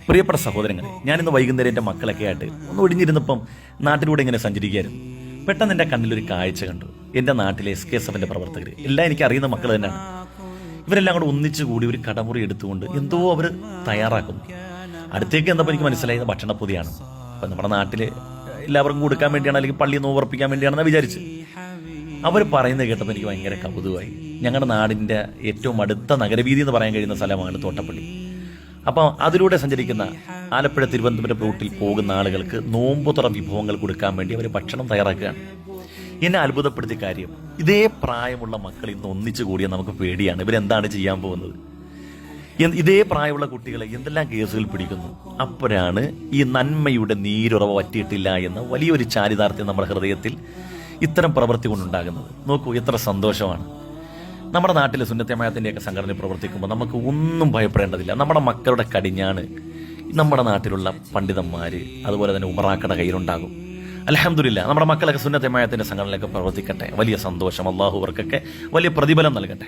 പ്രിയപ്പെട്ട സഹോദരങ്ങളെ, ഞാനിന്ന് വൈകുന്നേരം എൻ്റെ മക്കളൊക്കെ ആയിട്ട് ഒന്ന് ഒഴിഞ്ഞിരുന്നപ്പം നാട്ടിലൂടെ ഇങ്ങനെ സഞ്ചരിക്കുകയായിരുന്നു. പെട്ടെന്ന് എൻ്റെ കണ്ണിലൊരു കാഴ്ച കണ്ടു. എൻ്റെ നാട്ടിലെ SKSF പ്രവർത്തകർ എല്ലാം എനിക്ക് അറിയുന്ന മക്കൾ തന്നെയാണ്. ഇവരെല്ലാം കൂടെ ഒന്നിച്ചു കൂടി ഒരു കടമുറി എടുത്തുകൊണ്ട് എന്തോ അവർ തയ്യാറാക്കുന്നു. അടുത്തേക്ക് എന്തപ്പോൾ എനിക്ക് മനസ്സിലായത് ഭക്ഷണപ്പൊതിയാണ്. അപ്പം നമ്മുടെ നാട്ടിൽ എല്ലാവർക്കും കൊടുക്കാൻ വേണ്ടിയാണ്, അല്ലെങ്കിൽ പള്ളിയിൽ നിന്ന് ഉറപ്പിക്കാൻ വേണ്ടിയാണെന്ന് വിചാരിച്ച് അവർ പറയുന്നത് കേട്ടപ്പോൾ എനിക്ക് ഭയങ്കര കൗതുകമായി. ഞങ്ങളുടെ നാടിൻ്റെ ഏറ്റവും അടുത്ത നഗരവീതി എന്ന് പറയാൻ കഴിയുന്ന സ്ഥലമാണ് തോട്ടപ്പള്ളി. അപ്പം അതിലൂടെ സഞ്ചരിക്കുന്ന ആലപ്പുഴ തിരുവനന്തപുരം റൂട്ടിൽ പോകുന്ന ആളുകൾക്ക് നോമ്പുതുറ വിഭവങ്ങൾ കൊടുക്കാൻ വേണ്ടി അവർ ഭക്ഷണം തയ്യാറാക്കുകയാണ്. എന്നെ അത്ഭുതപ്പെടുത്തിയ കാര്യം, ഇതേ പ്രായമുള്ള മക്കൾ ഇന്ന് ഒന്നിച്ചു കൂടിയാൽ നമുക്ക് പേടിയാണ് ഇവരെന്താണ് ചെയ്യാൻ പോകുന്നത്. ഇതേ പ്രായമുള്ള കുട്ടികളെ എന്തെല്ലാം കേസുകൾ പിടിക്കുന്നു. അപ്പോഴാണ് ഈ നന്മയുടെ നീരുറവ വറ്റിയിട്ടില്ല എന്ന വലിയൊരു ചാരിതാർത്ഥ്യം നമ്മുടെ ഹൃദയത്തിൽ ഇത്തരം പ്രവൃത്തി കൊണ്ടുണ്ടാകുന്നത്. നോക്കൂ, എത്ര സന്തോഷമാണ്. നമ്മുടെ നാട്ടിലെ സുന്നത്തമായത്തിൻ്റെയൊക്കെ സംഘടന പ്രവർത്തിക്കുമ്പോൾ നമുക്ക് ഒന്നും ഭയപ്പെടേണ്ടതില്ല. നമ്മുടെ മക്കളുടെ കടിഞ്ഞാണ് നമ്മുടെ നാട്ടിലുള്ള പണ്ഡിതന്മാർ, അതുപോലെ തന്നെ ഉമറാക്കയുടെ കയ്യിലുണ്ടാകും. അൽഹംദുലില്ലാഹ്, നമ്മുടെ മക്കളൊക്കെ സുന്നത്തമായത്തിൻ്റെ സംഘടനയിലൊക്കെ പ്രവർത്തിക്കട്ടെ. വലിയ സന്തോഷം. അല്ലാഹു അവർക്കൊക്കെ വലിയ പ്രതിഫലം നൽകട്ടെ.